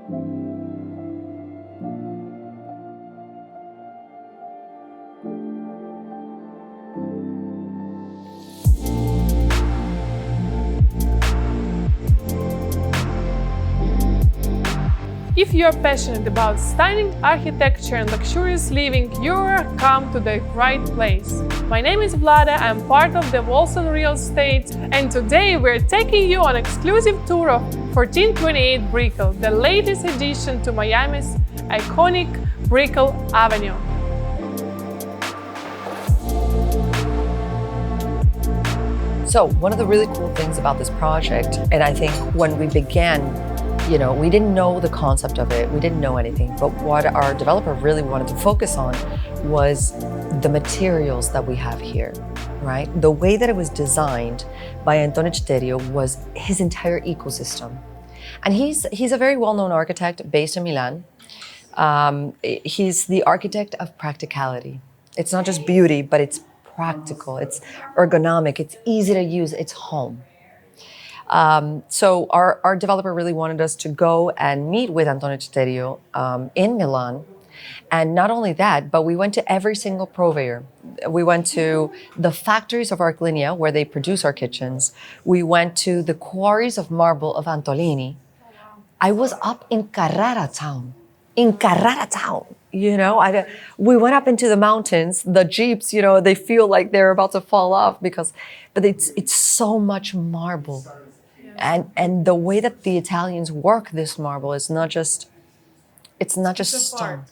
If you are passionate about stunning architecture and luxurious living, you are come to the right place. My name is Vlada, I'm part of the Wolsen Real Estate, and today we're taking you on an exclusive tour of 1428 Brickell, the latest addition to Miami's iconic Brickell Avenue. So one of the really cool things about this project, and I think when we began, we didn't know the concept of it, we didn't know anything, but what our developer really wanted to focus on was the materials that we have here, right? The way that it was designed by Antonio Citerio was his entire ecosystem. And he's a very well-known architect based in Milan. He's the architect of practicality. It's not just beauty, but it's practical, it's ergonomic, it's easy to use, it's home. So our developer really wanted us to go and meet with Antonio Citerio in Milan. And not only that, but we went to every single purveyor. We went to the factories of Arclinia, where they produce our kitchens. We went to the quarries of marble of Antolini. I was up in Carrara town. We went up into the mountains. The Jeeps, they feel like they're about to fall off but it's so much marble. And the way that the Italians work this marble is not just stone.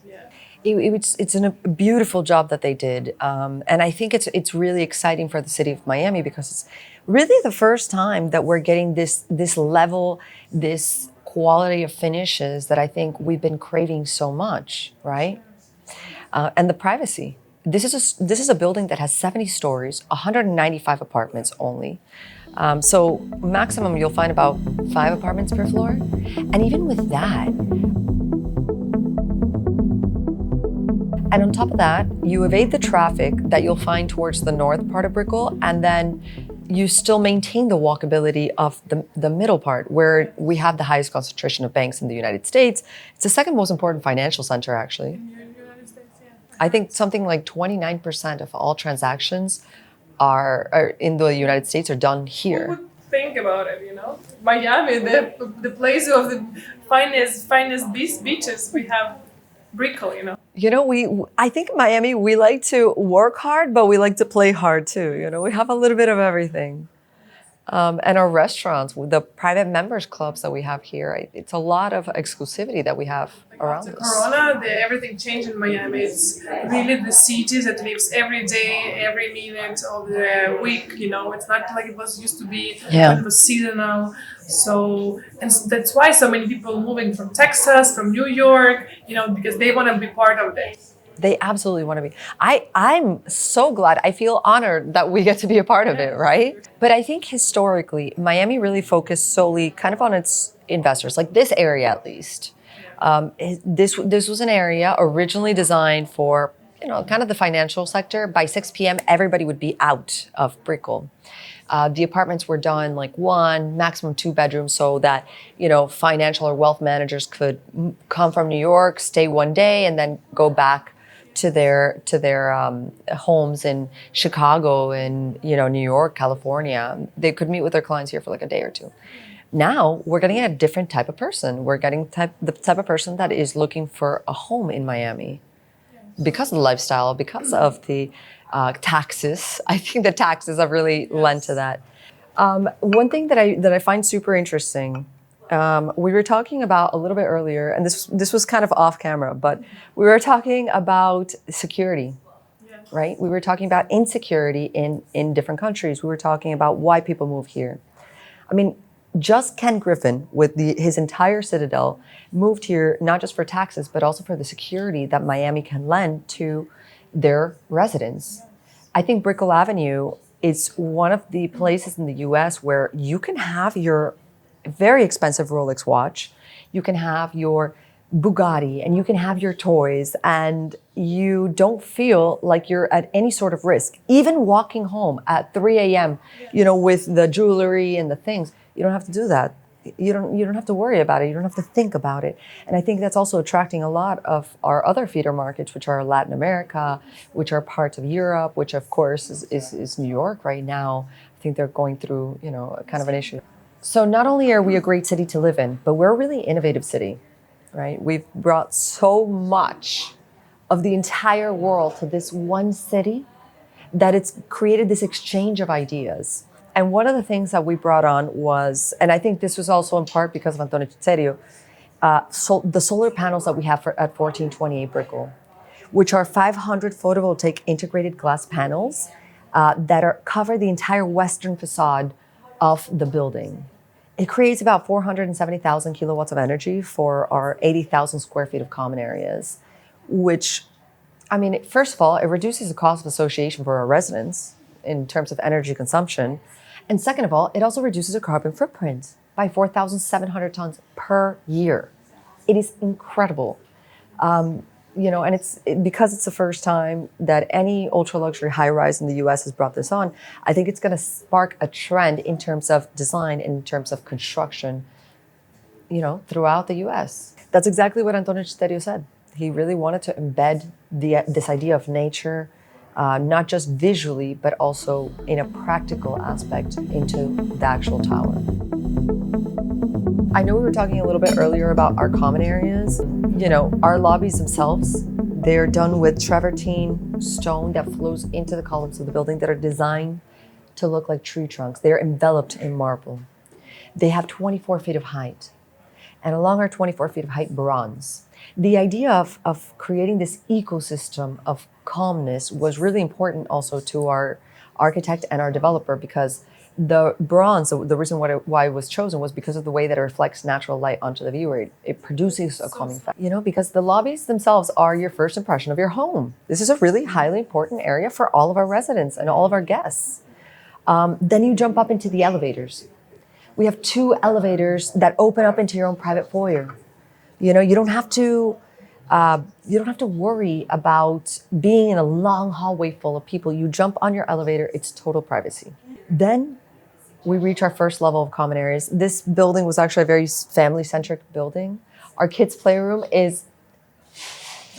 It's a beautiful job that they did. And I think it's really exciting for the city of Miami because it's really the first time that we're getting this level, this quality of finishes that I think we've been craving so much, right? And the privacy. This is a building that has 70 stories, 195 apartments only. So maximum you'll find about 5 apartments per floor. And even with that, and on top of that, you evade the traffic that you'll find towards the north part of Brickell, and then you still maintain the walkability of the middle part, where we have the highest concentration of banks in the United States. It's the second most important financial center, actually. In the United States, yeah. I think something like 29% of all transactions are in the United States are done here. Who would think about it, Miami, the place of the finest beaches, we have Brickell, I think in Miami, we like to work hard, but we like to play hard too. We have a little bit of everything. And our restaurants, the private members clubs that we have here, it's a lot of exclusivity that we have around us. Corona, everything changed in Miami. It's really the city that lives every day, every minute of the week. It's not like it was used to be. It was seasonal. So, and that's why so many people moving from Texas, from New York, because they want to be part of this. They absolutely want to be. I'm so glad. I feel honored that we get to be a part of it, right? But I think historically, Miami really focused solely kind of on its investors, like this area at least. This was an area originally designed for, kind of the financial sector. By 6 p.m., everybody would be out of Brickell. The apartments were done like 1, maximum 2 bedrooms so that, financial or wealth managers could come from New York, stay one day, and then go back to their homes in Chicago and New York, California. They could meet with their clients here for like a day or two. Now we're getting a different type of person. We're getting the type of person that is looking for a home in Miami because of the lifestyle, because of the taxes. I think the taxes have really lent to that. One thing that I find super interesting. We were talking about a little bit earlier, and this was kind of off camera, but we were talking about security, right? We were talking about insecurity in different countries. We were talking about why people move here. I mean, just Ken Griffin with his entire citadel moved here not just for taxes, but also for the security that Miami can lend to their residents. I think Brickell Avenue is one of the places in the US where you can have your very expensive Rolex watch, you can have your Bugatti, and you can have your toys, and you don't feel like you're at any sort of risk. Even walking home at 3 a.m., with the jewelry and the things, you don't have to do that. you don't have to worry about it. You don't have to think about it. And I think that's also attracting a lot of our other feeder markets, which are Latin America, which are parts of Europe, which of course is New York right now. I think they're going through, kind of an issue. So not only are we a great city to live in, but we're a really innovative city, right? We've brought so much of the entire world to this one city that it's created this exchange of ideas. And one of the things that we brought on was, and I think this was also in part because of Antonio Citerio, the solar panels that we have at 1428 Brickell, which are 500 photovoltaic integrated glass panels that cover the entire western facade of the building. It creates about 470,000 kilowatts of energy for our 80,000 square feet of common areas, which, I mean, first of all, it reduces the cost of association for our residents in terms of energy consumption. And second of all, it also reduces our carbon footprint by 4,700 tons per year. It is incredible. And because it's the first time that any ultra luxury high rise in the US has brought this on, I think it's going to spark a trend in terms of design, in terms of construction, throughout the US. That's exactly what Antonio Citerio said. He really wanted to embed this idea of nature, not just visually, but also in a practical aspect into the actual tower. I know we were talking a little bit earlier about our common areas. Our lobbies themselves, they're done with travertine stone that flows into the columns of the building that are designed to look like tree trunks. They're enveloped in marble. They have 24 feet of height. And along our 24 feet of height, bronze. The idea of creating this ecosystem of calmness was really important also to our architect and our developer, because the bronze, the reason why it was chosen was because of the way that it reflects natural light onto the viewer. It produces a calming effect, because the lobbies themselves are your first impression of your home. This is a really highly important area for all of our residents and all of our guests. Then you jump up into the elevators. We have 2 elevators that open up into your own private foyer. You don't have to worry about being in a long hallway full of people. You jump on your elevator, it's total privacy. Then we reach our first level of common areas. This building was actually a very family-centric building. Our kids' playroom is...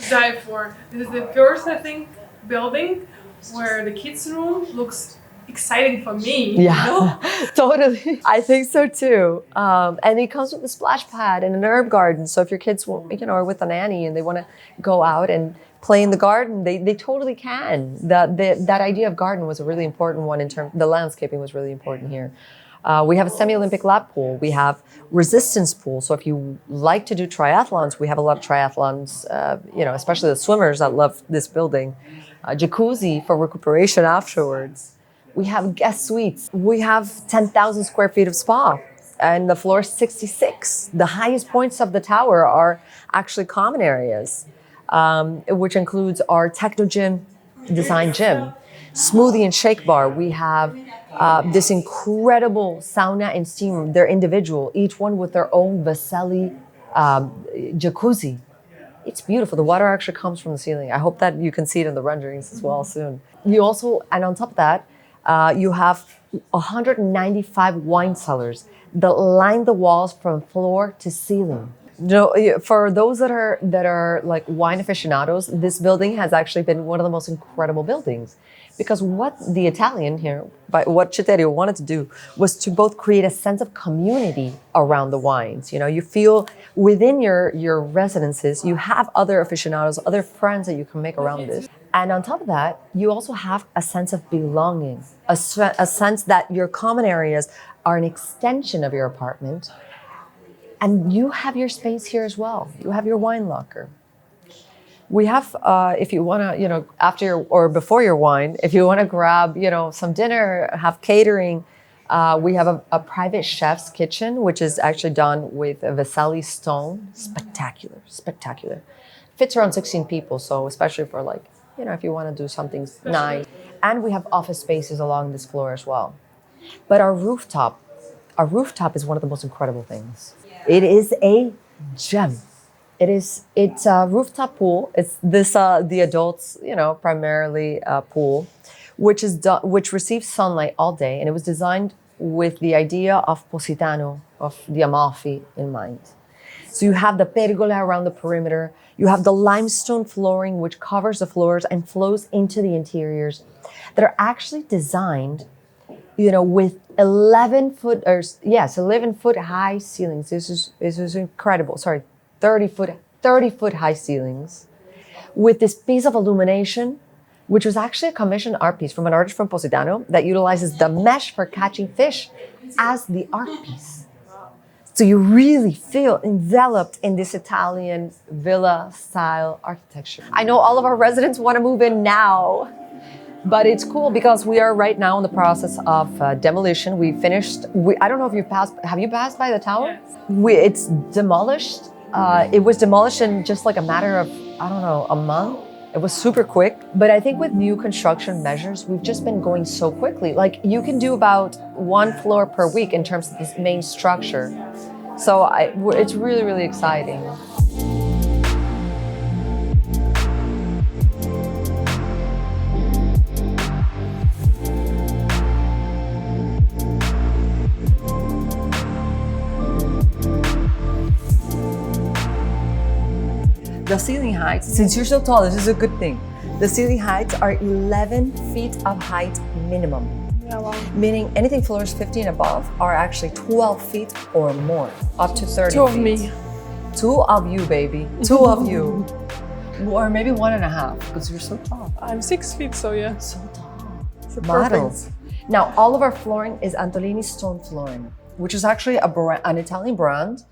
Dive for. This is the first, I think, building where the kids' room looks exciting for me. Yeah, totally. I think so too. And it comes with a splash pad and an herb garden. So if your kids, are with a nanny and they want to go out and play in the garden, they totally can. That idea of garden was a really important one in terms. The landscaping was really important here. We have a semi-Olympic lap pool. We have resistance pool. So if you like to do triathlons, we have a lot of triathlons. Especially the swimmers that love this building. Jacuzzi for recuperation afterwards. We have guest suites. We have 10,000 square feet of spa, and the floor is 66. The highest points of the tower are actually common areas, which includes our techno gym, design gym, smoothie and shake bar. We have this incredible sauna and steam room. They're individual, each one with their own Vasselli jacuzzi. It's beautiful. The water actually comes from the ceiling. I hope that you can see it in the renderings as well soon. And on top of that, you have 195 wine cellars that line the walls from floor to ceiling. For those that are like wine aficionados, this building has actually been one of the most incredible buildings, because what the Italian here, what Citerio wanted to do was to both create a sense of community around the wines. You feel within your residences, you have other aficionados, other friends that you can make around this. And on top of that, you also have a sense of belonging, a sense that your common areas are an extension of your apartment. And you have your space here as well. You have your wine locker. We have, if you want to, after or before your wine, if you want to grab, some dinner, have catering, we have a private chef's kitchen, which is actually done with a Vasselli stone. Spectacular. Fits around 16 people, so especially for if you want to do something nice. And we have office spaces along this floor as well. But our rooftop is one of the most incredible things. It is a gem. It's a rooftop pool. It's the adults, primarily pool, which receives sunlight all day, and it was designed with the idea of Positano, of the Amalfi in mind. So you have the pergola around the perimeter. You have the limestone flooring, which covers the floors and flows into the interiors, that are actually designed, with 11 foot high ceilings. This is incredible. Sorry, 30 foot high ceilings, with this piece of illumination, which was actually a commissioned art piece from an artist from Positano that utilizes the mesh for catching fish as the art piece. So you really feel enveloped in this Italian villa style architecture. I know all of our residents want to move in now, but it's cool because we are right now in the process of demolition. We finished, I don't know if have you passed by the tower? Yes. It's demolished. It was demolished in just like a matter of, a month. It was super quick. But I think with new construction measures, we've just been going so quickly. Like you can do about 1 floor per week in terms of this main structure. So it's really, really exciting. The ceiling heights, since you're so tall, this is a good thing. The ceiling heights are 11 feet of height minimum. Yeah, wow. Meaning anything floors 50 and above are actually 12 feet or more, up to 30 Two feet. of me. 2 of you, baby. 2 of you. Or maybe 1.5, because you're so tall. I'm 6 feet, so yeah. So tall. So Models. Now, all of our flooring is Antolini stone flooring, which is actually an Italian brand.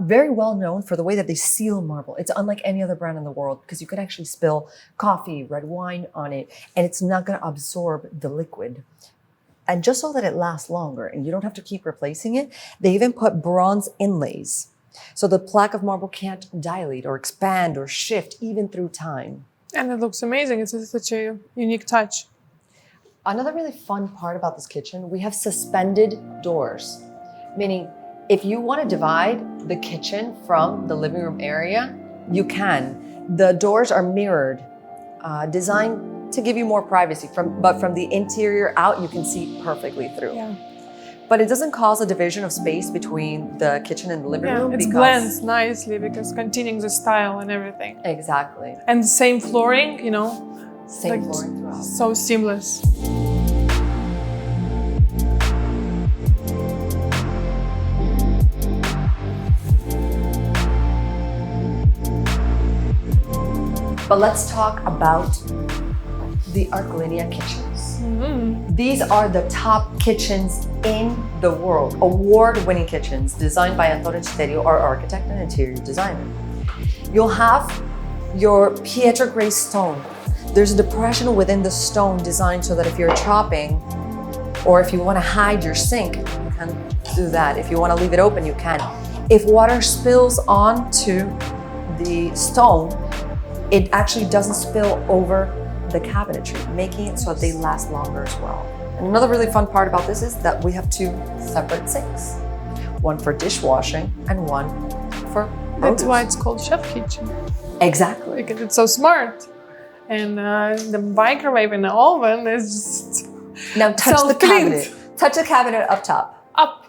Very well known for the way that they seal marble. It's unlike any other brand in the world because you can actually spill coffee, red wine on it, and it's not going to absorb the liquid. And just so that it lasts longer and you don't have to keep replacing it, they even put bronze inlays. So the plaque of marble can't dilate or expand or shift even through time. And it looks amazing. It's such a unique touch. Another really fun part about this kitchen, we have suspended doors, meaning if you want to divide the kitchen from the living room area, you can. The doors are mirrored, designed to give you more privacy. But from the interior out, you can see perfectly through. Yeah. But it doesn't cause a division of space between the kitchen and the living room. It blends nicely because continuing the style and everything. Exactly. And the same flooring, Same flooring throughout. So seamless. But let's talk about the Arcolinea kitchens. These are the top kitchens in the world, award-winning kitchens designed by Antonio Citerio, our architect and interior designer. You'll have your Pietra gray stone. There's a depression within the stone designed so that if you're chopping or if you want to hide your sink, you can do that. If you want to leave it open, you can. If water spills onto the stone, it actually doesn't spill over the cabinetry, making it so that they last longer as well. And another really fun part about this is that we have 2 separate sinks. One for dishwashing and one for That's produce. why it's called chef kitchen. Exactly. Because it's so smart. And the microwave and the oven is just Now touch the self-cleaned. cabinet. Touch the cabinet up top. Up.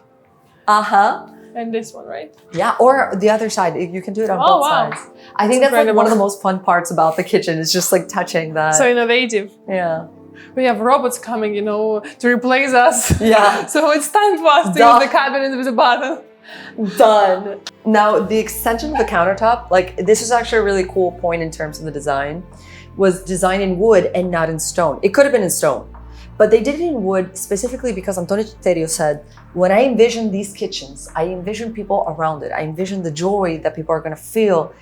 Uh-huh. And this one, right? Yeah, or the other side. You can do it on Oh, both wow. sides. I think that's like incredible. one of the most fun parts about the kitchen is just like touching that. So innovative. Yeah. We have robots coming, to replace us. Yeah. So it's time for us to Duh. use the cabinet with a button. Done. Now, the extension of the countertop, this is actually a really cool point in terms of the design, was designed in wood and not in stone. It could have been in stone, but they did it in wood specifically because Antonio Citerio said, when I envision these kitchens, I envision people around it. I envision the joy that people are going to feel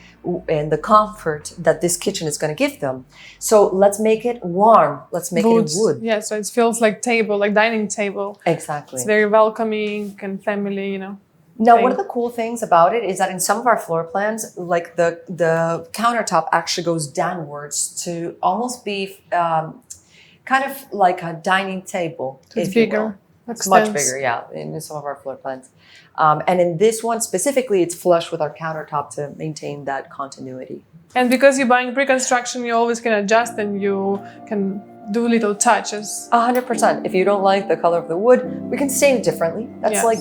and the comfort that this kitchen is going to give them. So let's make it warm. Let's make it in wood. Yeah, so it feels like table, like dining table. Exactly. It's very welcoming and family, Now, one of the cool things about it is that in some of our floor plans, like the countertop actually goes downwards to almost be kind of like a dining table. It's if you will. bigger. It's much bigger, yeah, in some of our floor plans. And in this one specifically, it's flush with our countertop to maintain that continuity. And because you're buying pre-construction, you always can adjust and you can do little touches. 100%. If you don't like the color of the wood, we can stain it differently. That's Yes. like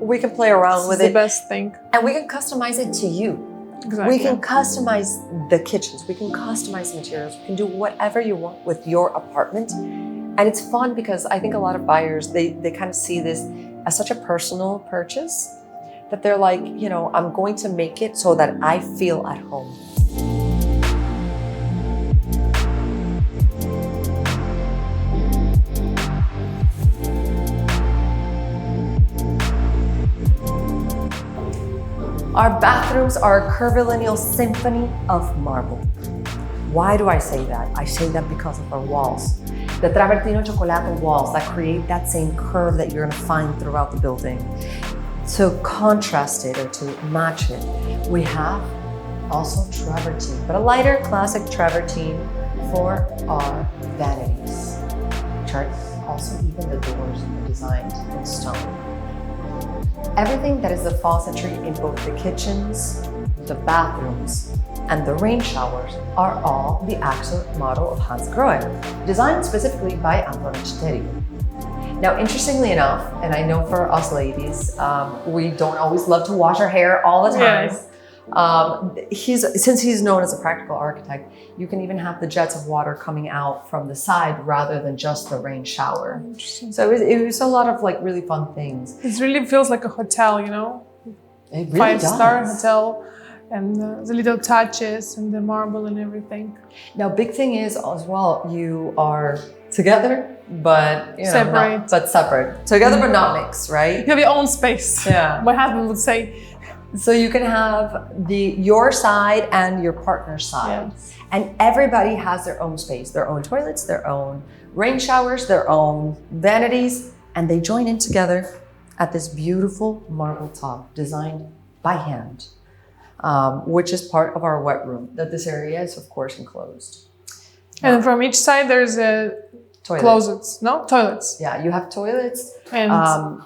We can play around with It's it. the best thing. And we can customize it to you. Exactly. We can customize the kitchens. We can customize the materials. We can do whatever you want with your apartment. And it's fun because I think a lot of buyers, they kind of see this as such a personal purchase that they're like, you know, I'm going to make it so that I feel at home. Our bathrooms are a curvilineal symphony of marble. Why do I say that? I say that because of our walls. The travertino chocolate walls that create that same curve that you're gonna find throughout the building. To contrast it or to match it, we have also travertine, but a lighter classic travertine for our vanities, which are also even the doors are designed in stone. Everything that is the faucetry in both the kitchens, the bathrooms, and the rain showers are all the actual model of Hans Grohe, designed specifically by Antonio Citteri. Now, interestingly enough, and I know for us ladies, we don't always love to wash our hair all the time. Yes. Since he's known as a practical architect, you can even have the jets of water coming out from the side rather than just the rain shower. So it was a lot of like really fun things. It really feels like a hotel, you know? It really Five-star does. hotel, and the little touches and the marble and everything. Now, big thing is as well, you are together, but you know, Separate. but separate. Together, but not mixed, right? You have your own space. Yeah. My husband would say. So you can have your side and your partner's side. Yes. And everybody has their own space, their own toilets, their own rain showers, their own vanities, and they join in together at this beautiful marble top designed by hand, which is part of our wet room, that this area is of course enclosed. And from each side there's a Toilet. closets, no? Toilets. Yeah, you have toilets. And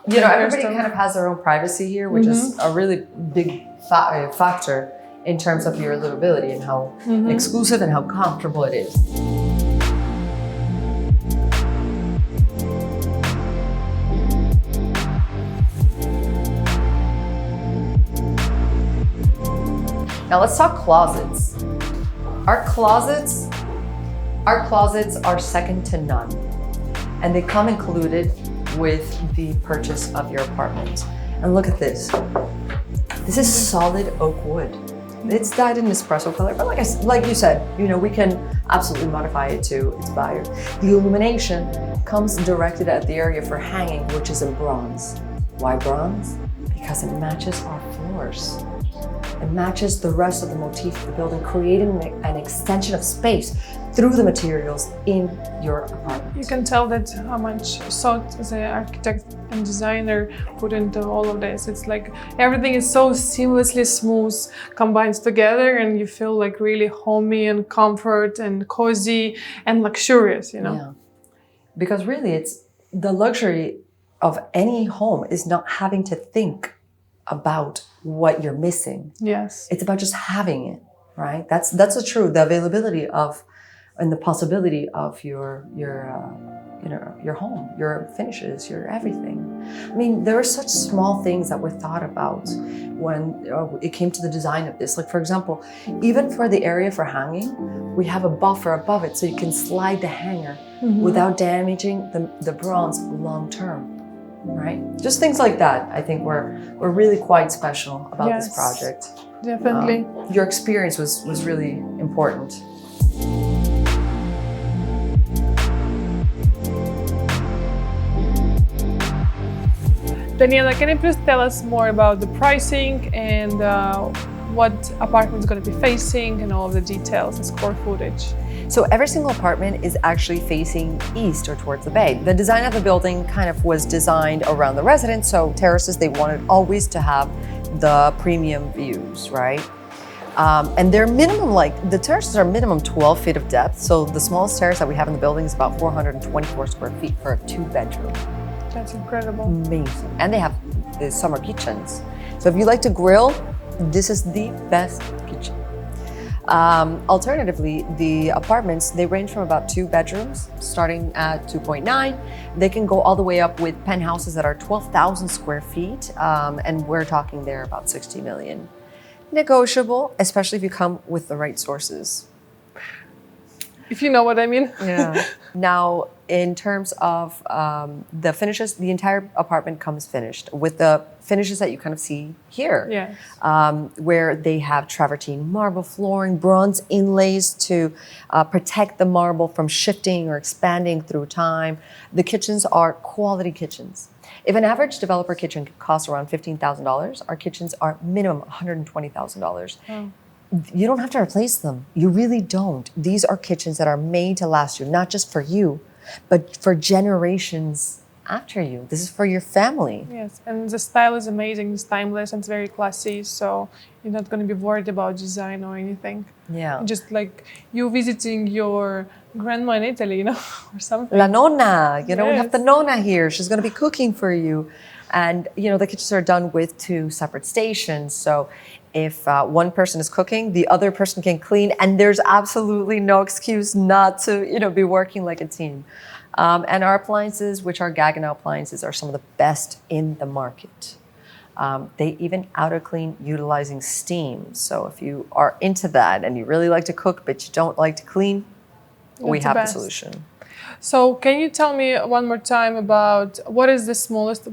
You know, everybody kind of has their own privacy here, which is a really big factor in terms of your livability and how exclusive and how comfortable it is. Now let's talk closets. Our closets are second to none, and they come included with the purchase of your apartment. And look at this. This is solid oak wood. It's dyed in espresso color, but like you said, you know, we can absolutely modify it to its value. The illumination comes directed at the area for hanging, which is in bronze. Why bronze? Because it matches our floors. It matches the rest of the motif of the building, creating an extension of space through the materials in your apartment. you can tell that how much thought the architect and designer put into all of this. It's like everything is so seamlessly smooth, combines together, and you feel like really homey and comfort and cozy and luxurious, you know? Yeah. Because really it's the luxury of any home is not having to think about what you're missing. Yes. It's about just having it, right? That's the truth, the availability of and the possibility of your home, your finishes, your everything. I mean, there are such small things that were thought about when it came to the design of this. Like for example, even for the area for hanging, we have a buffer above it so you can slide the hanger without damaging the bronze long term. Right? Just things like that, I think were really quite special about this project. Definitely. Your experience was really important. Daniela, can you please tell us more about the pricing and what apartment is going to be facing and all of the details and square footage? So every single apartment is actually facing east or towards the bay. The design of the building kind of was designed around the residence, so terraces, they wanted always to have the premium views, right? And they're minimum, the terraces are minimum 12 feet of depth, so the smallest terrace that we have in the building is about 424 square feet for a 2-bedroom. That's incredible. Amazing. And they have the summer kitchens. So if you like to grill, this is the best kitchen. Alternatively, the apartments, they range from about 2 bedrooms, starting at 2.9. They can go all the way up with penthouses that are 12,000 square feet, and we're talking there about 60 million. Negotiable, especially if you come with the right sources. If you know what I mean. Yeah. Now, in terms of the finishes, the entire apartment comes finished with the finishes that you kind of see here. Yes. Where they have travertine marble flooring, bronze inlays to protect the marble from shifting or expanding through time. The kitchens are quality kitchens. If an average developer kitchen costs around $15,000, our kitchens are minimum $120,000. Oh. You don't have to replace them. You really don't. These are kitchens that are made to last you, not just for you, but for generations after you. This is for your family. Yes, and the style is amazing. It's timeless and it's very classy, so you're not going to be worried about design or anything. Yeah. Just like you visiting your grandma in Italy, or something. La nonna, we have Yes. the nonna here. She's going to be cooking for you. And, the kitchens are done with 2 separate stations. So if one person is cooking, the other person can clean, and there's absolutely no excuse not to, be working like a team. And our appliances, which are Gaggenau appliances, are some of the best in the market. They even outer clean utilizing steam. So if you are into that and you really like to cook, but you don't like to clean, we That's have the best. solution. So can you tell me one more time about what is the smallest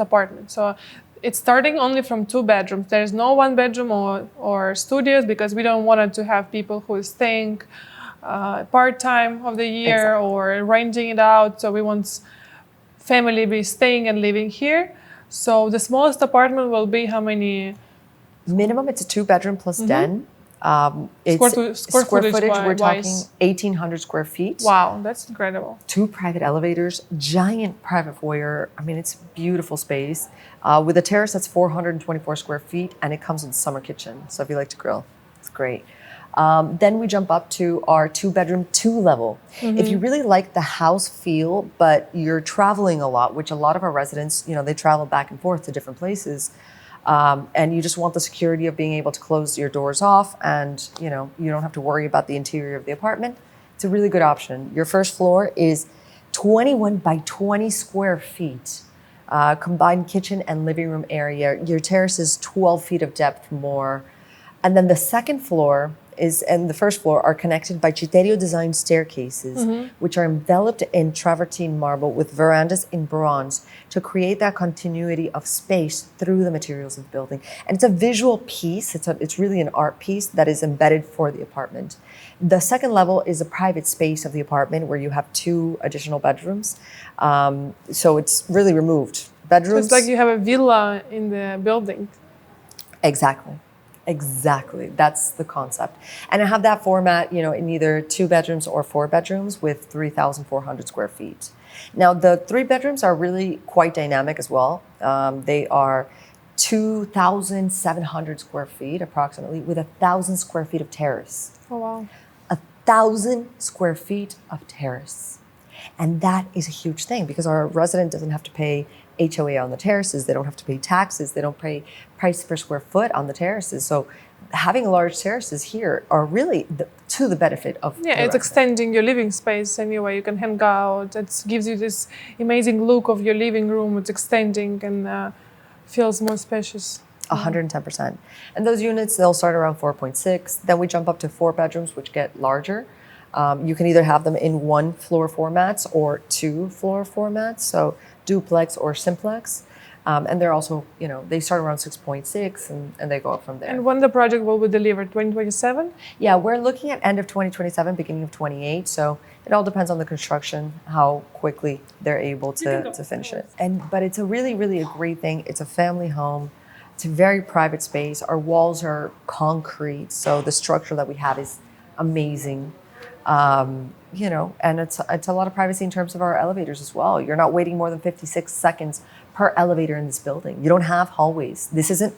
apartment? So it's starting only from 2 bedrooms. There's no 1 bedroom or studios, because we don't want to have people who is staying part-time of the year. Exactly. Or renting it out. So we want family be staying and living here. So the smallest apartment will be how many? Minimum, it's a 2-bedroom plus den. It's Square footage we're talking wise. 1,800 square feet. Wow, that's incredible. 2 private elevators, giant private foyer. I mean, it's beautiful space with a terrace that's 424 square feet, and it comes with a summer kitchen. So if you like to grill, it's great. Then we jump up to our 2-bedroom, 2-level. If you really like the house feel, but you're traveling a lot, which a lot of our residents, they travel back and forth to different places. And you just want the security of being able to close your doors off, and you don't have to worry about the interior of the apartment. It's a really good option. Your first floor is 21 by 20 square feet, combined kitchen and living room area. Your terrace is 12 feet of depth more. And then the second floor and the first floor are connected by Citerio designed staircases, which are enveloped in travertine marble with verandas in bronze to create that continuity of space through the materials of the building. And it's a visual piece. It's really an art piece that is embedded for the apartment. The second level is a private space of the apartment where you have 2 additional bedrooms. So it's really removed. Bedrooms. So it's like you have a villa in the building. Exactly. That's the concept. And I have that format, in either 2 bedrooms or 4 bedrooms with 3,400 square feet. Now, the 3 bedrooms are really quite dynamic as well. They are 2,700 square feet approximately, with 1,000 square feet of terrace. Oh, wow. 1,000 square feet of terrace. And that is a huge thing, because our resident doesn't have to pay HOA on the terraces. They don't have to pay taxes. They don't pay price per square foot on the terraces. So having large terraces here are really to the benefit of the it's resident. extending your living space anyway. You can hang out. It gives you this amazing look of your living room. It's extending and feels more spacious. 110%. And those units, they'll start around 4.6. Then we jump up to 4 bedrooms, which get larger. You can either have them in 1 floor formats or 2 floor formats, so duplex or simplex. And they're also, they start around 6.6 and they go up from there. And when the project will be delivered, 2027? Yeah, we're looking at end of 2027, beginning of 28. So it all depends on the construction, how quickly they're able to finish it. But it's a really, really a great thing. It's a family home. It's a very private space. Our walls are concrete, so the structure that we have is amazing. And it's a lot of privacy in terms of our elevators as well. You're not waiting more than 56 seconds per elevator in this building. You don't have hallways. This isn't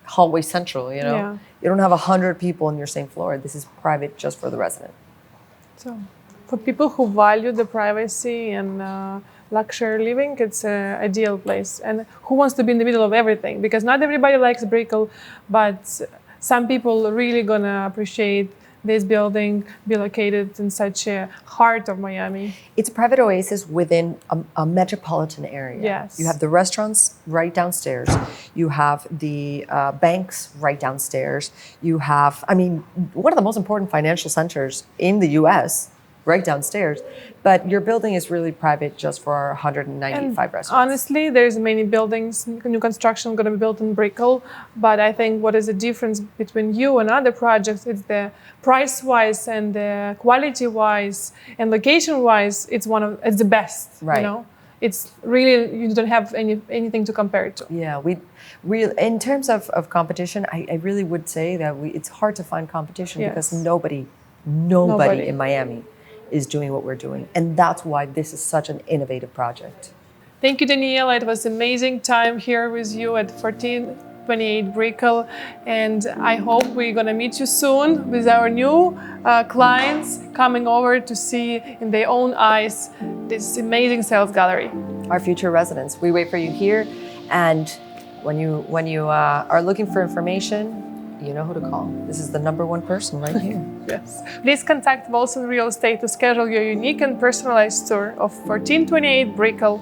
hallway central, Yeah. You don't have 100 people on your same floor. This is private just for the resident. So for people who value the privacy and luxury living, it's an ideal place. And who wants to be in the middle of everything? Because not everybody likes Brickell, but some people really gonna appreciate this building be located in such a heart of Miami. It's a private oasis within a metropolitan area. Yes. You have the restaurants right downstairs. You have the banks right downstairs. You have, I mean, one of the most important financial centers in the US right downstairs. But your building is really private just for our 195 restaurants. Honestly, there's many buildings, new construction going to be built in Brickell, but I think what is the difference between you and other projects is the price-wise and the quality-wise and location-wise, it's the best, Right. you know? It's really, you don't have anything to compare it to. Yeah, in terms of competition, I really would say that it's hard to find competition because nobody in Miami is doing what we're doing. And that's why this is such an innovative project. Thank you, Daniela. It was amazing time here with you at 1428 Brickell. And I hope we're going to meet you soon with our new clients coming over to see in their own eyes this amazing sales gallery. Our future residents. We wait for you here. And when you are looking for information, you know who to call. This is the #1 person right here. Yes. Please contact Wolsen Real Estate to schedule your unique and personalized tour of 1428 Brickell.